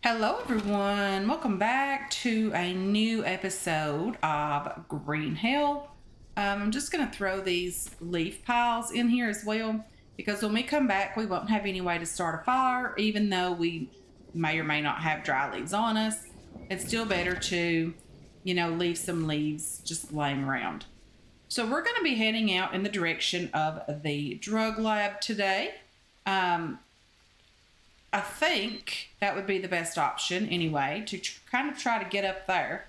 Hello, everyone. Welcome back to a new episode of Green Hell. I'm just going to throw these leaf piles in here as well because when we come back, we won't have any way to start a fire, even though we may or may not have dry leaves on us. It's still better to, leave some leaves just laying around. So, we're going to be heading out in the direction of the drug lab today. I think that would be the best option anyway, to kind of try to get up there.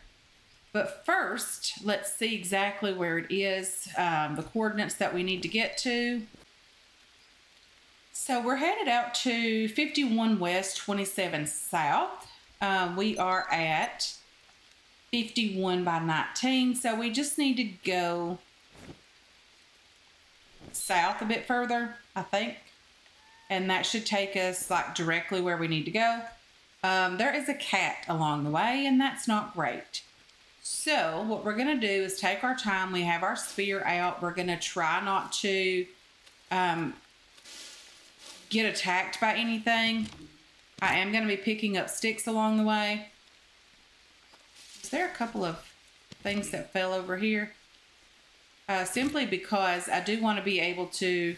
But first, let's see exactly where it is, the coordinates that we need to get to. So we're headed out to 51 West, 27 South. We are at 51 by 19, so we just need to go south a bit further, I think. And that should take us like directly where we need to go. There is a cat along the way, and that's not great. So what we're going to do is take our time. We have our spear out. We're going to try not to get attacked by anything. I am going to be picking up sticks along the way. Is there a couple of things that fell over here? Simply because I do want to be able to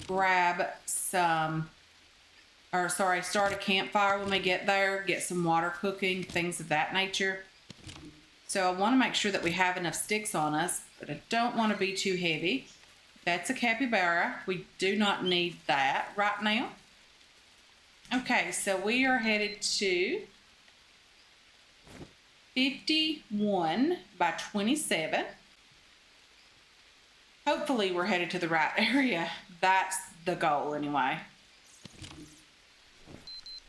grab start a campfire when we get there, get some water cooking, things of that nature. So I want to make sure that we have enough sticks on us, but I don't want to be too heavy. That's a capybara. We do not need that right now. Okay, so we are headed to 51 by 27. Hopefully we're headed to the right area. That's the goal anyway.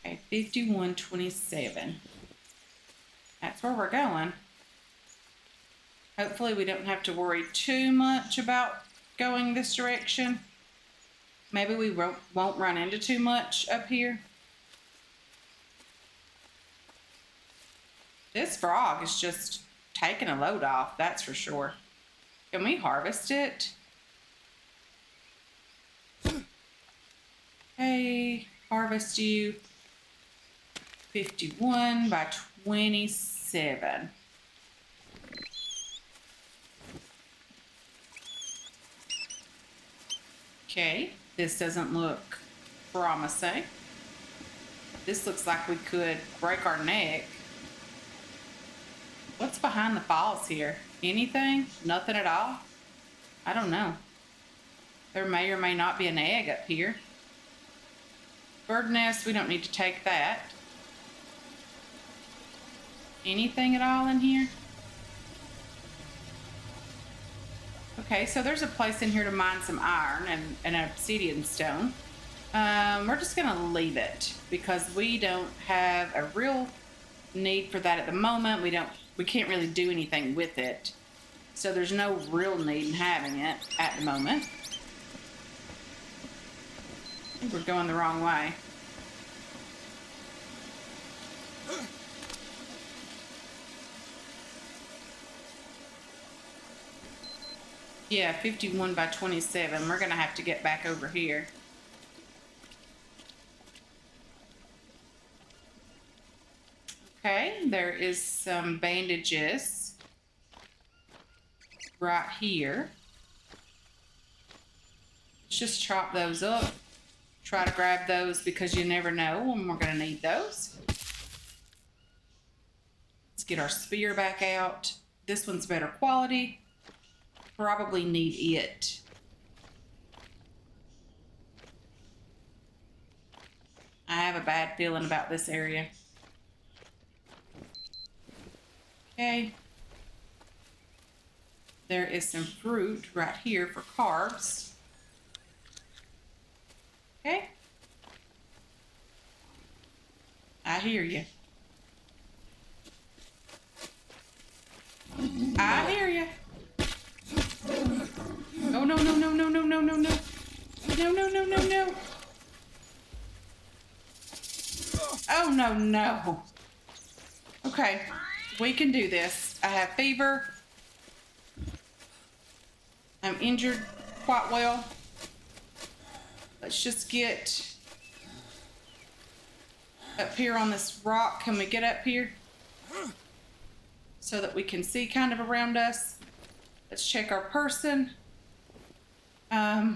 Okay, 5127. That's where we're going. Hopefully we don't have to worry too much about going this direction. Maybe we won't run into too much up here. This frog is just taking a load off, that's for sure. Can we harvest it? Okay, harvest you. 51 by 27. Okay, this doesn't look promising. This looks like we could break our neck. What's behind the falls here? Anything? Nothing at all? I don't know. There may or may not be an egg up here. Bird nest, we don't need to take that. Anything at all in here? Okay, so there's a place in here to mine some iron and an obsidian stone. We're just gonna leave it because we don't have a real need for that at the moment. We can't really do anything with it. So there's no real need in having it at the moment. I think we're going the wrong way. Yeah, 51 by 27. We're gonna have to get back over here. Okay, there is some bandages right here. Let's just chop those up. Try to grab those because you never know when we're going to need those. Let's get our spear back out. This one's better quality. Probably need it. I have a bad feeling about this area. Okay. There is some fruit right here for carbs. Okay. I hear you. I hear you. Oh, no, no, no, no, no, no, no, no. No, no, no, no, no. Oh, no, no. Okay. We can do this. I have fever. I'm injured quite well. Let's just get up here on this rock. Can we get up here so that we can see kind of around us? Let's check our person.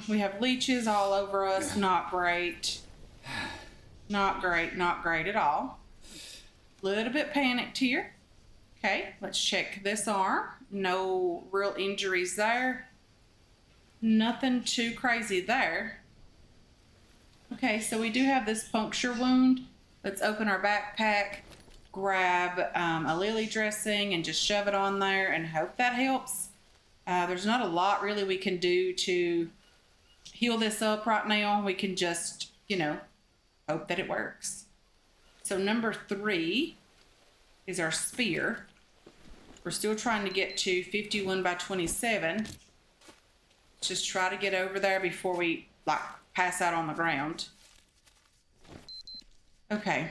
We have leeches all over us. Not great. Not great. Not great at all. Little bit panicked here. Okay, let's check this arm. No real injuries there. Nothing too crazy there. Okay, so we do have this puncture wound. Let's open our backpack, grab a lily dressing and just shove it on there and hope that helps. There's not a lot really we can do to heal this up right now. We can just, hope that it works. So number 3 is our spear. We're still trying to get to 51 by 27. Let's just try to get over there before we pass out on the ground. Okay.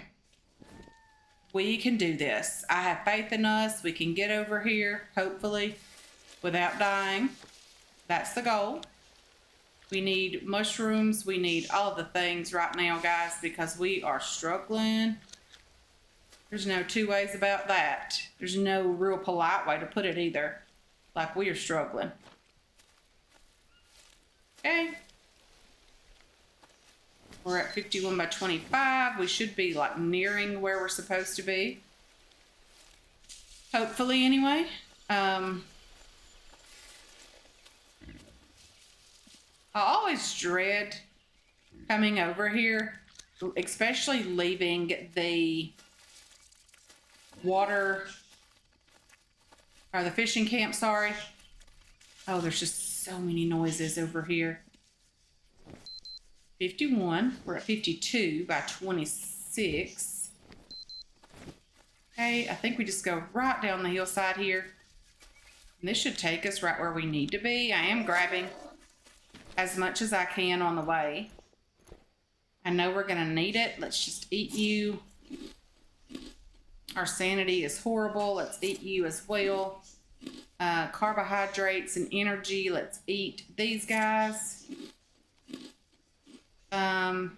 We can do this. I have faith in us. We can get over here, hopefully, without dying. That's the goal. We need mushrooms. We need all of the things right now, guys, because we are struggling. There's no two ways about that. There's no real polite way to put it either. Like, we are struggling. Okay. We're at 51 by 25. We should be nearing where we're supposed to be. Hopefully, anyway. I always dread coming over here, especially leaving the water, or the fishing camp, sorry. Oh, there's just so many noises over here. 51, we're at 52 by 26. Okay, I think we just go right down the hillside here. And this should take us right where we need to be. I am grabbing as much as I can on the way. I know we're gonna need it. Let's just eat you. Our sanity is horrible. Let's eat you as well. Carbohydrates and energy. Let's eat these guys. Let's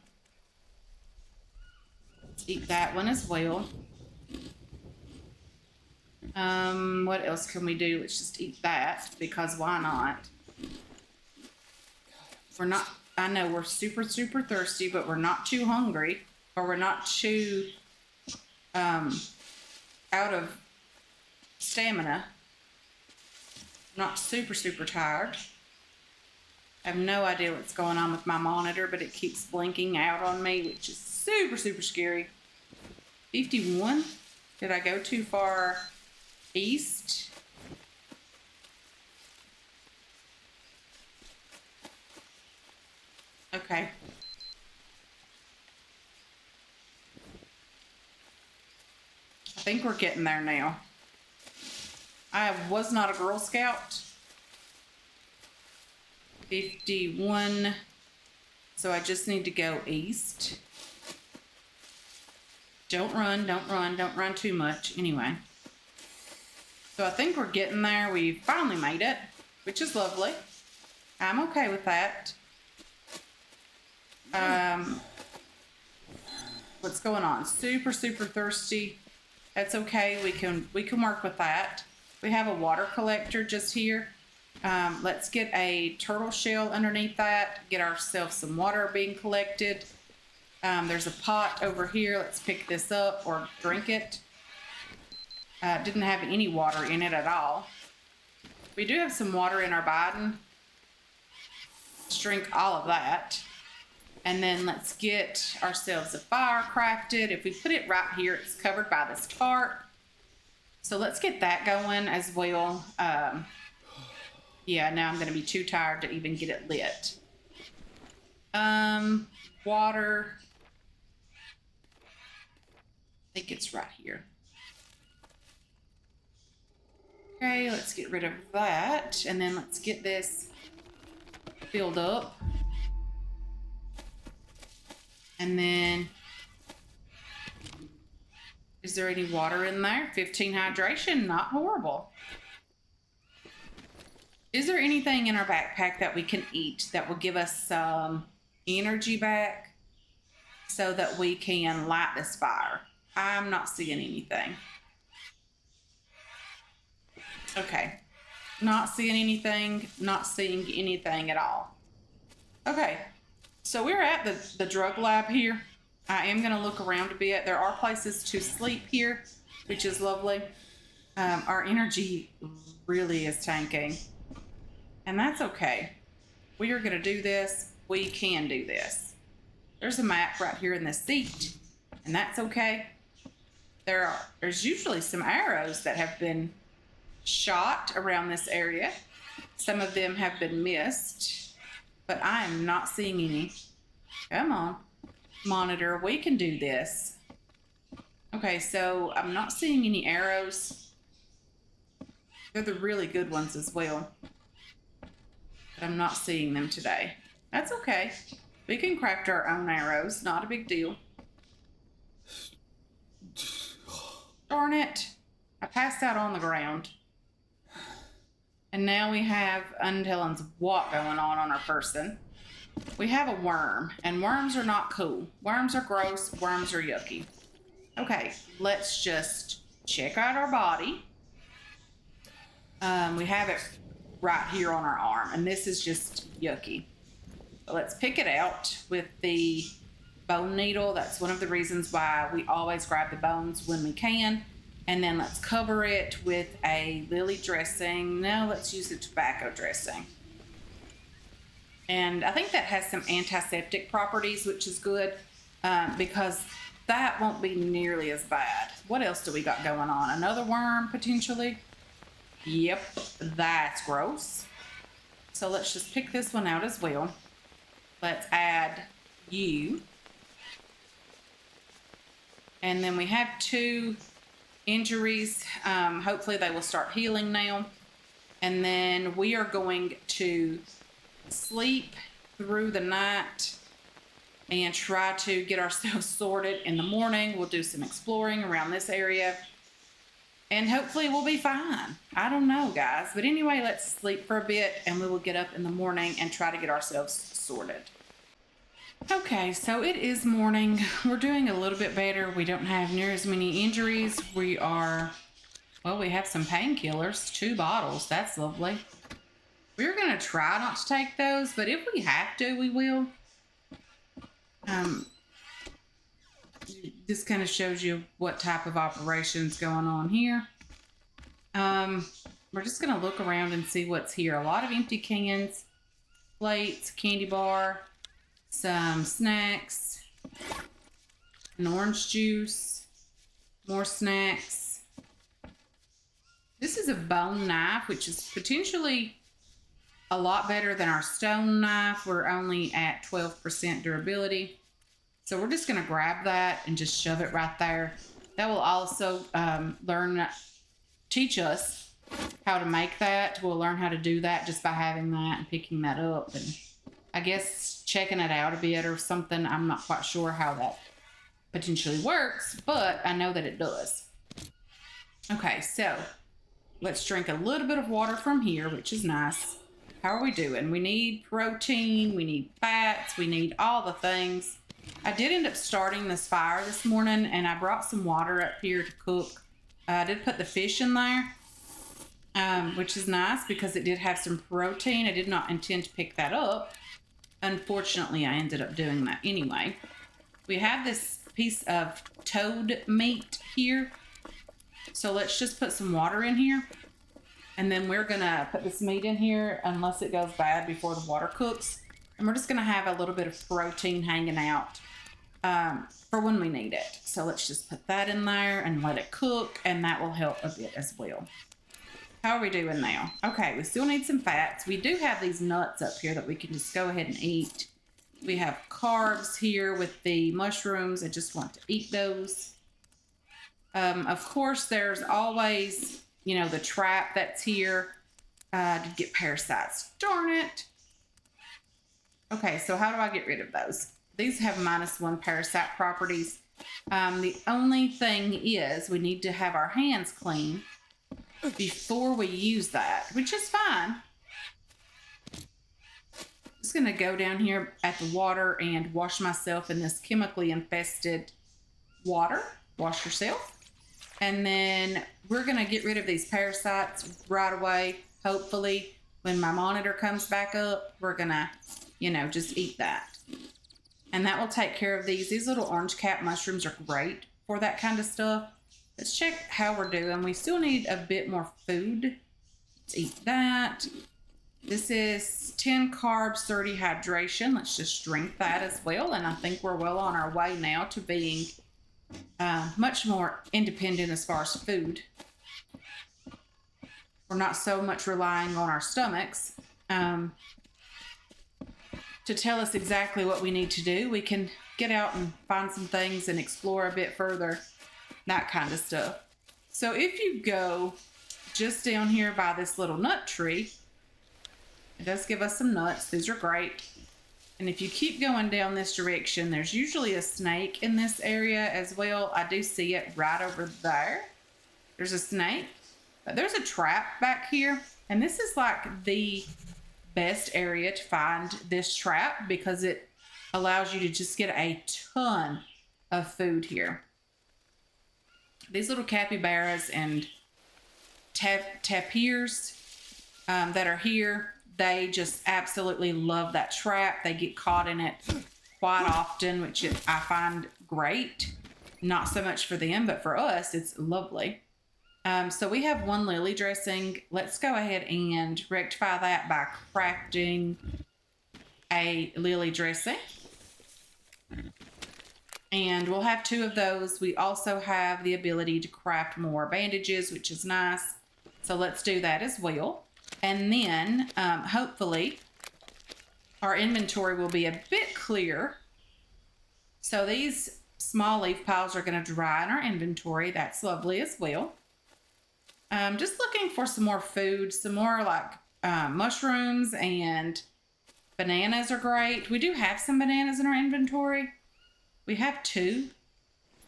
eat that one as well. What else can we do? Let's just eat that, because why not? I know we're super, super thirsty, but we're not too hungry, or we're not too, out of stamina. Not super, super tired. I have no idea what's going on with my monitor, but it keeps blinking out on me, which is super, super scary. 51? Did I go too far east? Okay. I think we're getting there now. I was not a Girl Scout. 51. So I just need to go east. Don't run, don't run, don't run too much. Anyway. So I think we're getting there. We finally made it, which is lovely. I'm okay with that. What's going on? Super, super thirsty. That's okay. We can work with that. We have a water collector just here. Let's get a turtle shell underneath that. Get ourselves some water being collected. There's a pot over here. Let's pick this up or drink it. Didn't have any water in it at all. We do have some water in our Biden. Let's drink all of that. And then let's get ourselves a fire crafted. If we put it right here, it's covered by this tarp. So let's get that going as well. Yeah, now I'm going to be too tired to even get it lit. Water. I think it's right here. Okay, let's get rid of that. And then let's get this filled up. And then, is there any water in there? 15 hydration, not horrible. Is there anything in our backpack that we can eat that will give us some energy back? so that we can light this fire. I'm not seeing anything. Okay. Not seeing anything, not seeing anything at all. Okay. So we're at the drug lab here. I am going to look around a bit. There are places to sleep here, which is lovely. Our energy really is tanking, and that's okay. We are going to do this. We can do this. There's a map right here in the seat, and that's okay. There's usually some arrows that have been shot around this area. Some of them have been missed, but I am not seeing any. Come on, monitor, we can do this. Okay, so I'm not seeing any arrows. They're the really good ones as well, but I'm not seeing them today. That's okay. We can craft our own arrows, not a big deal. Darn it, I passed out on the ground. And now we have untellings what going on our person. We have a worm, and worms are not cool. Worms are gross, worms are yucky. Okay, let's just check out our body. We have it right here on our arm, and this is just yucky. But let's pick it out with the bone needle. That's one of the reasons why we always grab the bones when we can. And then let's cover it with a lily dressing. No, let's use the tobacco dressing. And I think that has some antiseptic properties, which is good, because that won't be nearly as bad. What else do we got going on? Another worm, potentially? Yep, that's gross. So let's just pick this one out as well. Let's add you. And then we have 2 injuries. Hopefully they will start healing now. And then we are going to sleep through the night and try to get ourselves sorted in the morning. We'll do some exploring around this area, and hopefully we'll be fine. I don't know, guys. But anyway, let's sleep for a bit, and we will get up in the morning and try to get ourselves sorted. Okay, so it is morning. We're doing a little bit better. We don't have near as many injuries. We have some painkillers, 2 bottles. That's lovely. We're going to try not to take those, but if we have to, we will. This kind of shows you what type of operation's going on here. We're just going to look around and see what's here. A lot of empty cans, plates, candy bar, some snacks, an orange juice, more snacks. This is a bone knife, which is potentially a lot better than our stone knife. We're only at 12% durability. So we're just going to grab that and just shove it right there. That will also teach us how to make that. We'll learn how to do that just by having that and picking that up, and I guess checking it out a bit or something. I'm not quite sure how that potentially works, but I know that it does. Okay, so let's drink a little bit of water from here, which is nice. How are we doing? We need protein, we need fats, we need all the things. I did end up starting this fire this morning, and I brought some water up here to cook. I did put the fish in there, which is nice because it did have some protein. I did not intend to pick that up. Unfortunately, I ended up doing that anyway. We have this piece of toad meat here. So let's just put some water in here. And then we're going to put this meat in here unless it goes bad before the water cooks. And we're just going to have a little bit of protein hanging out for when we need it. So let's just put that in there and let it cook, and that will help a bit as well. How are we doing now? Okay, we still need some fats. We do have these nuts up here that we can just go ahead and eat. We have carbs here with the mushrooms. I just want to eat those. Of course, there's always, the trap that's here to get parasites. Darn it. Okay, so how do I get rid of those? These have -1 parasite properties. The only thing is we need to have our hands clean before we use that, which is fine. Just gonna go down here at the water and wash myself in this chemically infested water. Wash yourself. And then we're gonna get rid of these parasites right away. Hopefully, when my monitor comes back up, we're gonna, just eat that. And that will take care of these. These little orange cap mushrooms are great for that kind of stuff. Let's check how we're doing. We still need a bit more food. Let's eat that. This is 10 carbs, 30 hydration. Let's just drink that as well. And I think we're well on our way now to being much more independent as far as food. We're not so much relying on our stomachs to tell us exactly what we need to do. We can get out and find some things and explore a bit further, that kind of stuff. So if you go just down here by this little nut tree, it does give us some nuts. These are great. And if you keep going down this direction, there's usually a snake in this area as well. I do see it right over there. There's a snake. But there's a trap back here. And this is like the best area to find this trap because it allows you to just get a ton of food here. These little capybaras and tapirs that are here, they just absolutely love that trap. They get caught in it quite often, which I find great. Not so much for them, but for us, it's lovely. So we have one lily dressing. Let's go ahead and rectify that by crafting a lily dressing. And we'll have 2 of those. We also have the ability to craft more bandages, which is nice. So let's do that as well. And then hopefully our inventory will be a bit clearer. So these small leaf piles are going to dry in our inventory. That's lovely as well. Just looking for some more food, some more like mushrooms and bananas are great. We do have some bananas in our inventory. We have 2.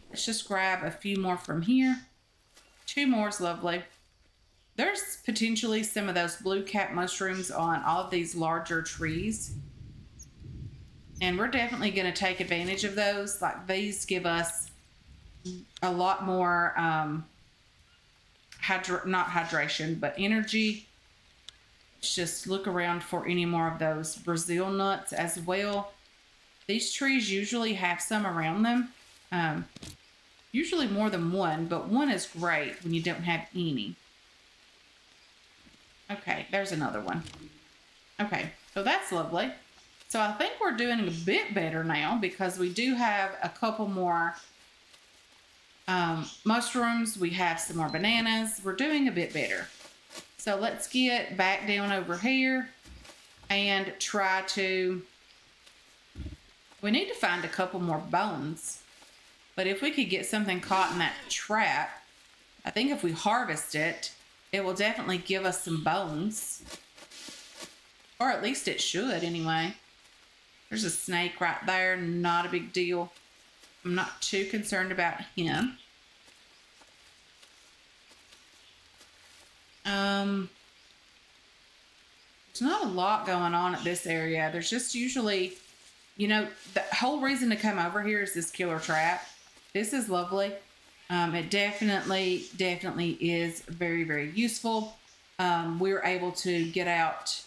Let's just grab a few more from here. 2 more is lovely. There's potentially some of those blue cap mushrooms on all of these larger trees. And we're definitely going to take advantage of those. Like these give us a lot more, not hydration, but energy. Let's just look around for any more of those Brazil nuts as well. These trees usually have some around them. Usually more than one, but one is great when you don't have any. Okay, there's another one. Okay, so that's lovely. So I think we're doing a bit better now because we do have a couple more mushrooms. We have some more bananas. We're doing a bit better. So let's get back down over here and try to... We need to find a couple more bones. But if we could get something caught in that trap, I think if we harvest it, it will definitely give us some bones. Or at least it should anyway. There's a snake right there. Not a big deal. I'm not too concerned about him. There's not a lot going on at this area. There's just usually, the whole reason to come over here is this killer trap. This is lovely. It definitely is very, very useful. We were able to get out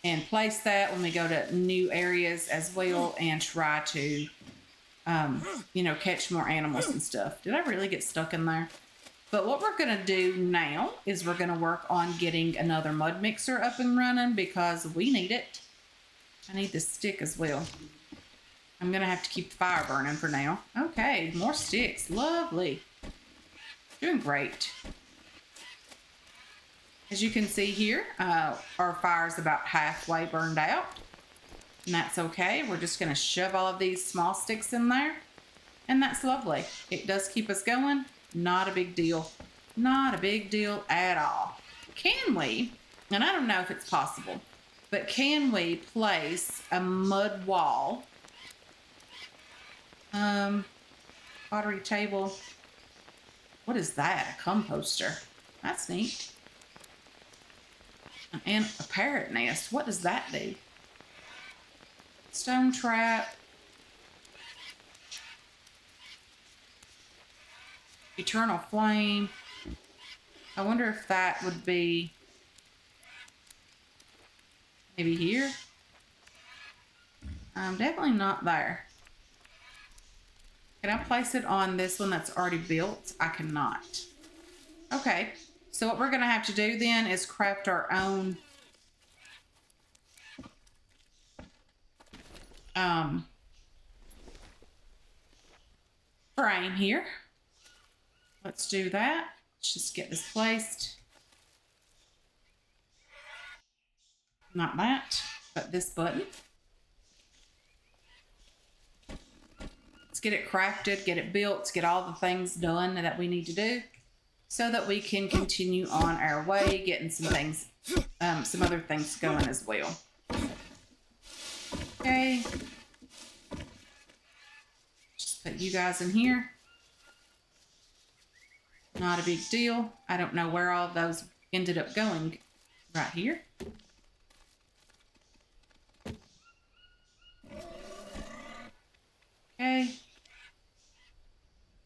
and place that when we go to new areas as well and try to, catch more animals and stuff. Did I really get stuck in there? But what we're going to do now is we're going to work on getting another mud mixer up and running because we need it. I need the stick as well. I'm going to have to keep the fire burning for now. Okay, more sticks. Lovely. Doing great. As you can see here, our fire's about halfway burned out. And that's okay. We're just going to shove all of these small sticks in there. And that's lovely. It does keep us going. Not a big deal. Not a big deal at all. Can we, and I don't know if it's possible, but can we place a mud wall, pottery table, what is that? A composter. That's neat. And a parrot nest. What does that do? Stone trap. Eternal flame. I wonder if that would be maybe here. Definitely not there. Can I place it on this one that's already built? I cannot. Okay, so what we're gonna have to do then is craft our own frame here. Let's do that. Let's just get this placed. Not that, but this button. Let's get it crafted, get it built, get all the things done that we need to do so that we can continue on our way, getting some things, some other things going as well. Okay. Just put you guys in here. Not a big deal. I don't know where all of those ended up going. Right here. Okay.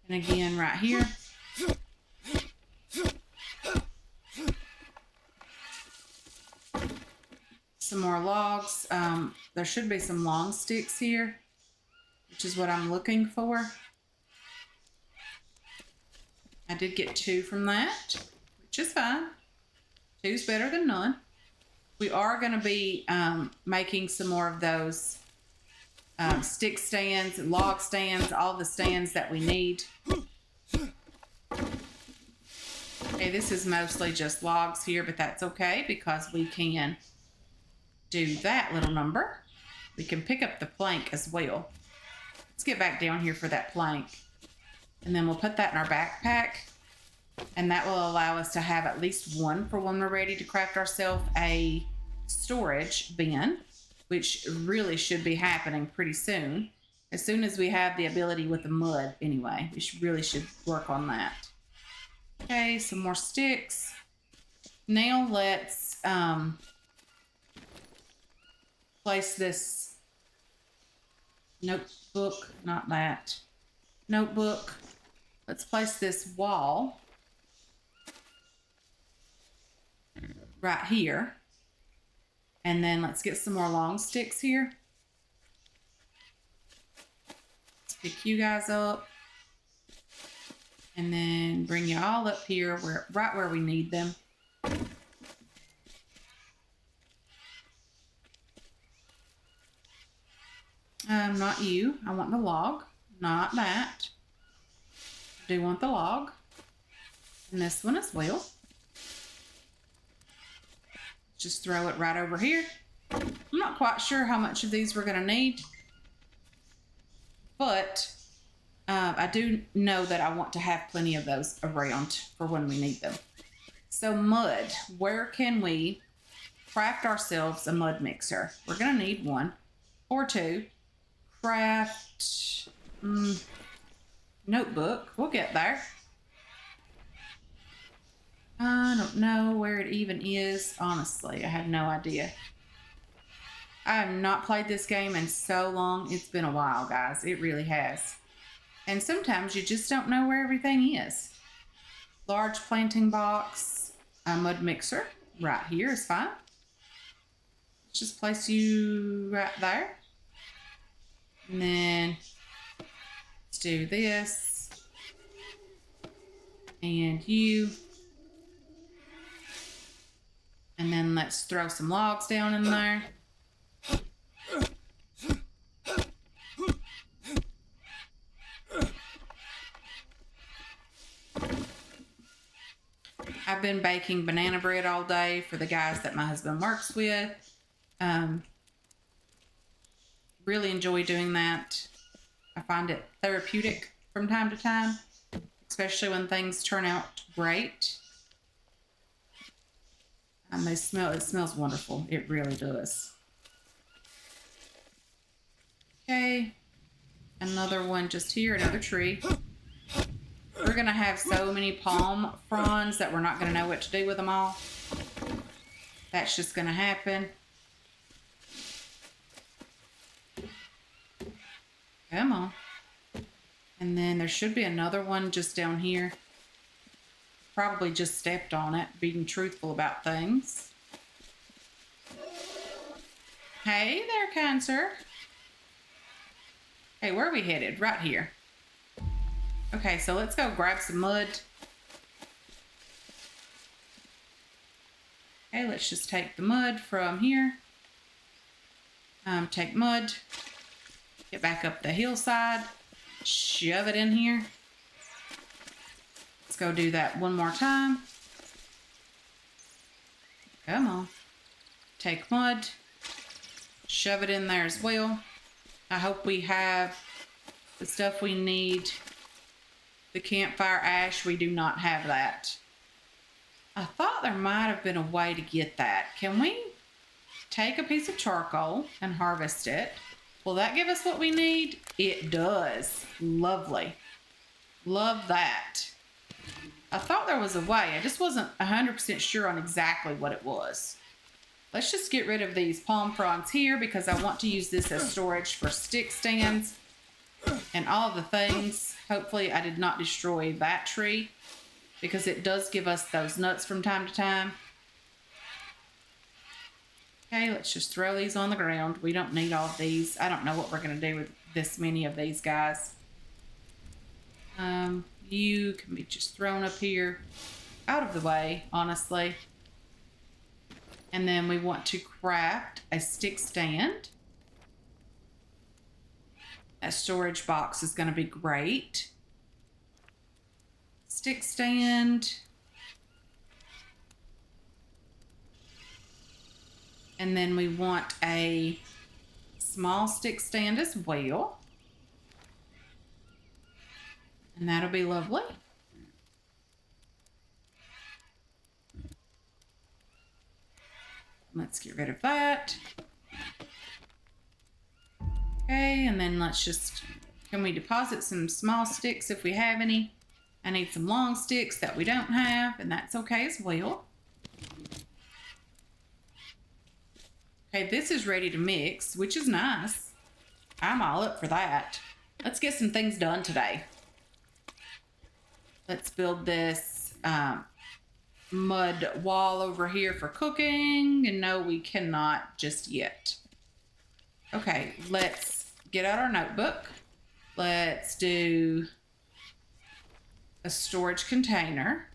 And again right here. Some more logs. There should be some long sticks here, which is what I'm looking for. I did get 2 from that, which is fine. 2's better than none. We are going to be making some more of those stick stands, log stands, all the stands that we need. Okay, this is mostly just logs here, but that's okay because we can do that little number. We can pick up the plank as well. Let's get back down here for that plank. And then we'll put that in our backpack. And that will allow us to have at least one for when we're ready to craft ourselves a storage bin, which really should be happening pretty soon. As soon as we have the ability with the mud anyway. We really should work on that. Okay, some more sticks. Now let's place this notebook, not that. Notebook. Let's place this wall right here. And then let's get some more long sticks here. Let's pick you guys up. And then bring you all up here right where we need them. Not you. I want the log. Not that. I do want the log. And this one as well. Just throw it right over here. I'm not quite sure how much of these we're going to need. But I do know that I want to have plenty of those around for when we need them. So mud. Where can we craft ourselves a mud mixer? We're going to need 1 or 2. Craft notebook. We'll get there. I don't know where it even is. Honestly, I have no idea. I have not played this game in so long. It's been a while, guys. It really has. And sometimes you just don't know where everything is. Large planting box. A mud mixer. Right here is fine. Let's just place you right there. And then let's do this. And you. And then let's throw some logs down in there. I've been baking banana bread all day for the guys that my husband works with. Really enjoy doing that. I find it therapeutic from time to time, especially when things turn out great. And it smells wonderful. It really does. Okay. Another one just here, another tree. We're going to have so many palm fronds that we're not going to know what to do with them all. That's just going to happen. Come on. And then there should be another one just down here. Probably just stepped on it, being truthful about things. Hey there, kind sir. Hey, where are we headed? Right here. Okay, so let's go grab some mud. Okay, let's just take the mud from here. Take mud. Get back up the hillside. Shove it in here. Let's go do that one more time. Come on. Take mud. Shove it in there as well. I hope we have the stuff we need. The campfire ash, we do not have that. I thought there might have been a way to get that. Can we take a piece of charcoal and harvest it? Will that give us what we need? It does. Lovely. Love that. I thought there was a way. I just wasn't 100% sure on exactly what it was. Let's just get rid of these palm fronds here because I want to use this as storage for stick stands and all the things. Hopefully I did not destroy that tree because it does give us those nuts from time to time. Okay, let's just throw these on the ground. We don't need all of these. I don't know what we're going to do with this many of these guys. You can be just thrown up here out of the way, honestly. And then we want to craft a stick stand. That storage box is going to be great. Stick stand. And then we want a small stick stand as well. And that'll be lovely. Let's get rid of that. Okay, and then let's just, can we deposit some small sticks if we have any? I need some long sticks that we don't have, and that's okay as well. Okay, this is ready to mix, which is nice. I'm all up for that. Let's get some things done today. Let's build this mud wall over here for cooking. And no, we cannot just yet. Okay, let's get out our notebook. Let's do a storage container.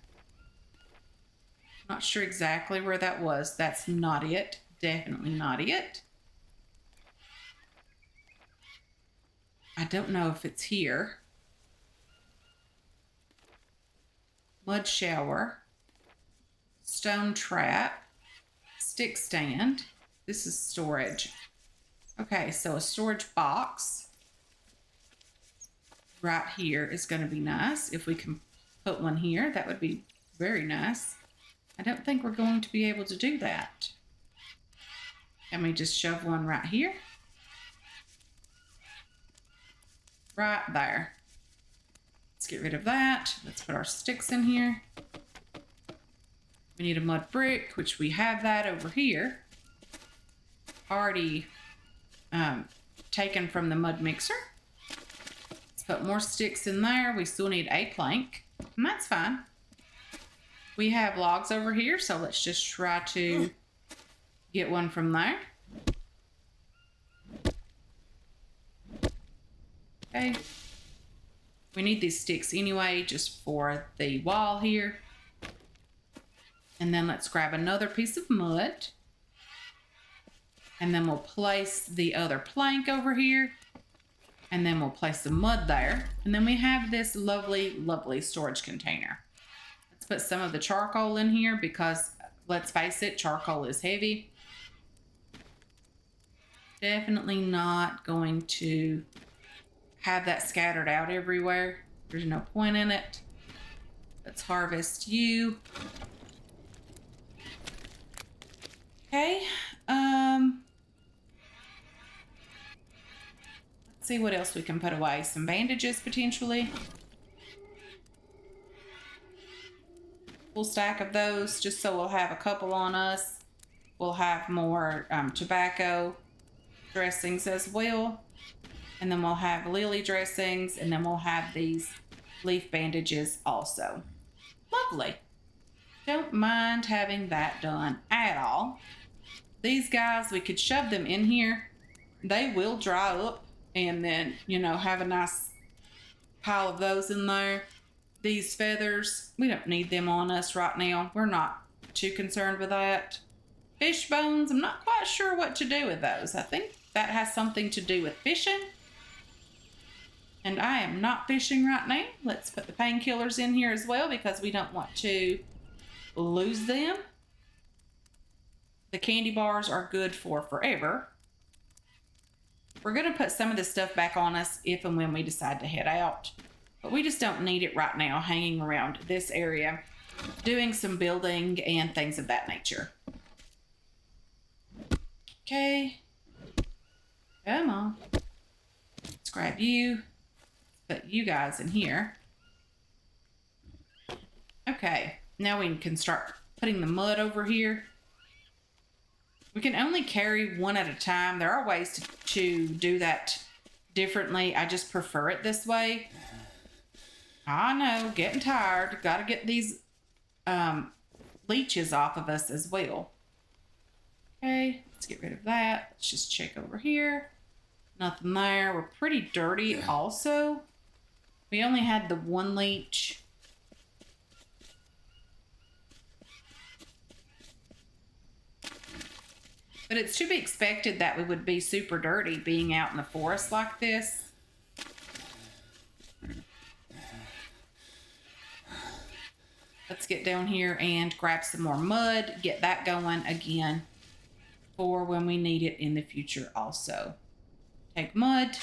Not sure exactly where that was. That's not it. Definitely not it. I don't know if it's here. Mud shower. Stone trap. Stick stand. This is storage. Okay, so a storage box right here is going to be nice. If we can put one here, that would be very nice. I don't think we're going to be able to do that. Can we just shove one right here? Right there. Let's get rid of that. Let's put our sticks in here. We need a mud brick, which we have that over here. Already taken from the mud mixer. Let's put more sticks in there. We still need a plank, and that's fine. We have logs over here, so let's just try to get one from there. Okay. We need these sticks anyway, just for the wall here. And then let's grab another piece of mud. And then we'll place the other plank over here. And then we'll place the mud there. And then we have this lovely, lovely storage container. Let's put some of the charcoal in here because, let's face it, charcoal is heavy. Definitely not going to have that scattered out everywhere. There's no point in it. Let's harvest you. Okay. Let's see what else we can put away. Some bandages potentially. Full stack of those, just so we'll have a couple on us. We'll have more tobacco dressings as well. And then we'll have lily dressings, and then we'll have these leaf bandages also. Lovely. Don't mind having that done at all. These guys, we could shove them in here. They will dry up and then, have a nice pile of those in there. These feathers, we don't need them on us right now. We're not too concerned with that. Fish bones, I'm not quite sure what to do with those. I think that has something to do with fishing. And I am not fishing right now. Let's put the painkillers in here as well because we don't want to lose them. The candy bars are good for forever. We're going to put some of this stuff back on us if and when we decide to head out. But we just don't need it right now hanging around this area, doing some building and things of that nature. Okay. Come on. Let's grab you. Put you guys in here. Okay. Now we can start putting the mud over here. We can only carry one at a time. There are ways to do that differently. I just prefer it this way. I know, getting tired. Got to get these leeches off of us as well. Okay, let's get rid of that. Let's just check over here. Nothing there. We're pretty dirty also. We only had the one leech. But it's to be expected that we would be super dirty being out in the forest like this. Let's get down here and grab some more mud, get that going again for when we need it in the future also. Take mud.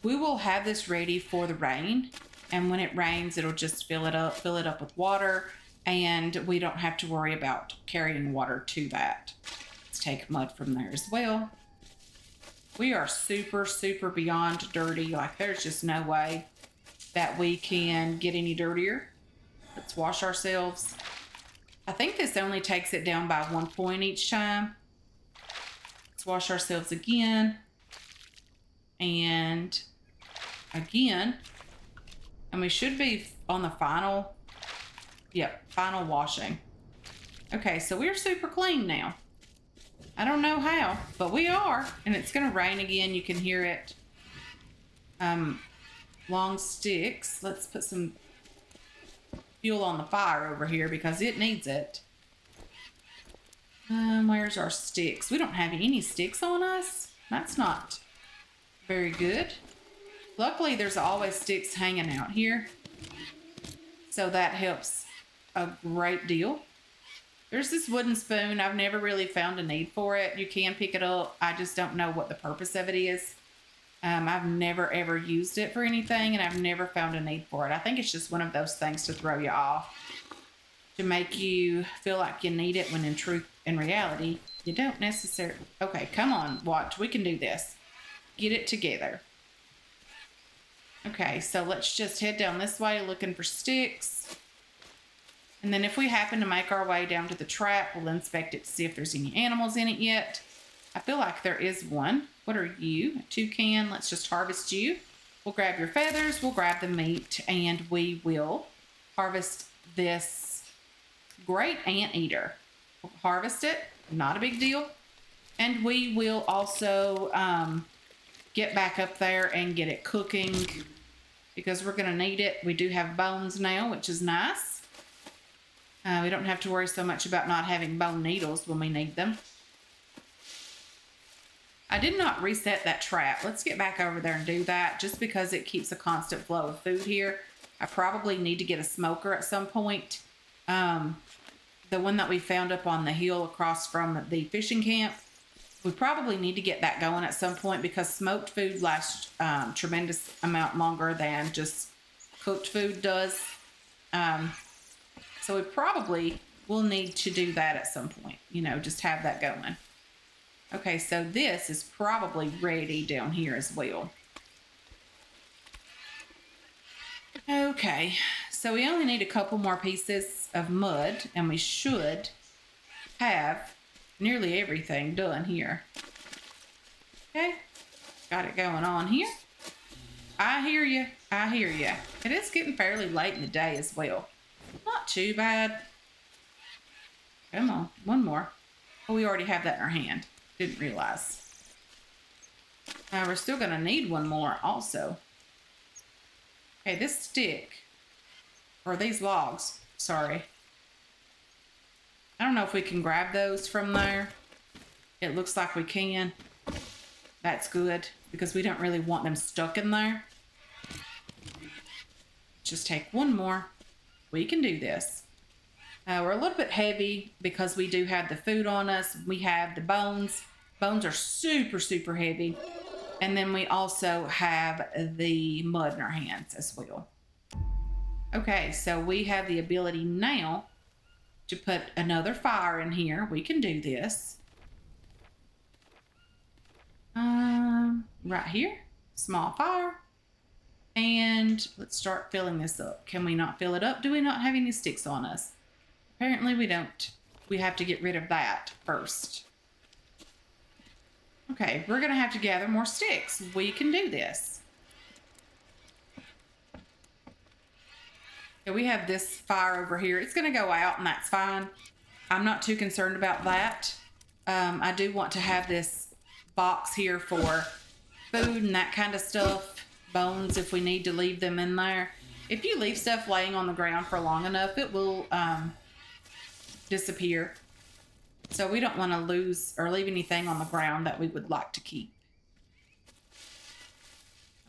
We will have this ready for the rain, and when it rains, it'll just fill it up with water, and we don't have to worry about carrying water to that. Let's take mud from there as well. We are super, super beyond dirty. Like, there's just no way that we can get any dirtier. Let's wash ourselves. I think this only takes it down by 1 point each time. Let's wash ourselves again. And again. And we should be on the final washing. Okay, so we're super clean now. I don't know how, but we are. And it's going to rain again. You can hear it. Long sticks. Let's put some fuel on the fire over here because it needs it. Where's our sticks? We don't have any sticks on us. That's not very good. Luckily, there's always sticks hanging out here. So that helps a great deal. There's this wooden spoon. I've never really found a need for it. You can pick it up. I just don't know what the purpose of it is. I've never ever used it for anything, and I've never found a need for it. I think it's just one of those things to throw you off, to make you feel like you need it when in reality, you don't necessarily. Okay, come on, watch. We can do this. Get it together. Okay, so let's just head down this way looking for sticks. And then if we happen to make our way down to the trap, we'll inspect it to see if there's any animals in it yet. I feel like there is one. What are you? A toucan. Let's just harvest you. We'll grab your feathers. We'll grab the meat. And we will harvest this great anteater. We'll harvest it. Not a big deal. And we will also get back up there and get it cooking because we're going to need it. We do have bones now, which is nice. We don't have to worry so much about not having bone needles when we need them. I did not reset that trap. Let's get back over there and do that just because it keeps a constant flow of food here. I probably need to get a smoker at some point. The one that we found up on the hill across from the fishing camp, we probably need to get that going at some point because smoked food lasts tremendous amount longer than just cooked food does. So we probably will need to do that at some point, just have that going. Okay, so this is probably ready down here as well. Okay, so we only need a couple more pieces of mud and we should have nearly everything done here. Okay, got it going on here. I hear you. I hear you. It is getting fairly late in the day as well. Not too bad. Come on, one more. Oh, we already have that in our hand. Didn't realize. We're still going to need one more also. Okay, this stick, or these logs, sorry. I don't know if we can grab those from there. It looks like we can. That's good, because we don't really want them stuck in there. Just take one more. We can do this. We're a little bit heavy because we do have the food on us. We have the bones. Bones are super, super heavy. And then we also have the mud in our hands as well. Okay, so we have the ability now to put another fire in here. We can do this. Right here, small fire. And let's start filling this up. Can we not fill it up? Do we not have any sticks on us? Apparently we don't. We have to get rid of that first. Okay, we're going to have to gather more sticks. We can do this. Okay, we have this fire over here. It's going to go out and that's fine. I'm not too concerned about that. I do want to have this box here for food and that kind of stuff. Bones, if we need to leave them in there. If you leave stuff laying on the ground for long enough, it will disappear. So we don't want to lose or leave anything on the ground that we would like to keep.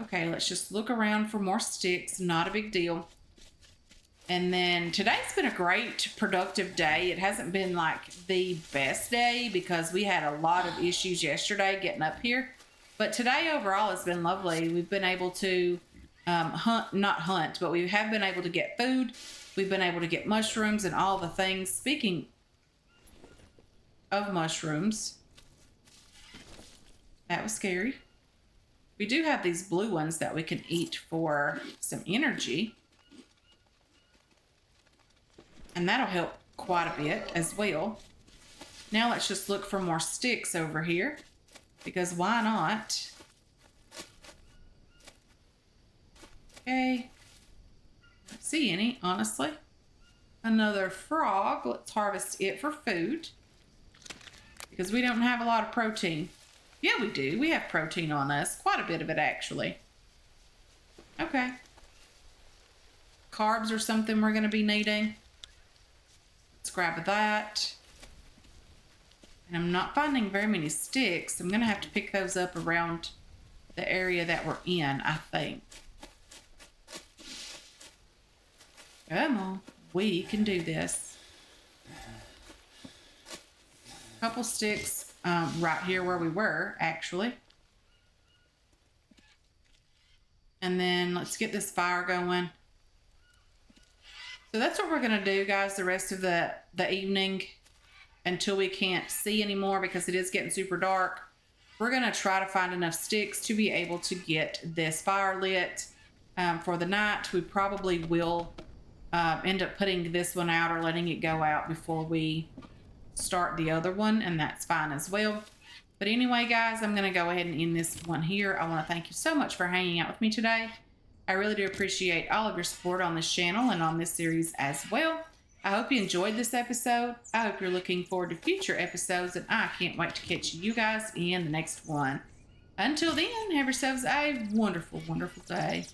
Okay, let's just look around for more sticks. Not a big deal. And then today's been a great productive day. It hasn't been like the best day because we had a lot of issues yesterday getting up here. But today overall has been lovely. We've been able to not hunt, but we have been able to get food. We've been able to get mushrooms and all the things. Speaking of mushrooms, that was scary. We do have these blue ones that we can eat for some energy. And that'll help quite a bit as well. Now let's just look for more sticks over here. Because why not? Okay. Don't see any, honestly. Another frog. Let's harvest it for food. Because we don't have a lot of protein. Yeah, we do. We have protein on us. Quite a bit of it, actually. Okay. Carbs are something we're going to be needing. Let's grab that. And I'm not finding very many sticks. I'm going to have to pick those up around the area that we're in, I think. Come on. We can do this. A couple sticks right here where we were, actually. And then let's get this fire going. So that's what we're going to do, guys, the rest of the evening until we can't see anymore because it is getting super dark. We're going to try to find enough sticks to be able to get this fire lit for the night. We probably will end up putting this one out or letting it go out before we start the other one, and that's fine as well. But anyway, guys, I'm going to go ahead and end this one here. I want to thank you so much for hanging out with me today. I really do appreciate all of your support on this channel and on this series as well. I hope you enjoyed this episode. I hope you're looking forward to future episodes, and I can't wait to catch you guys in the next one. Until then, have yourselves a wonderful, wonderful day.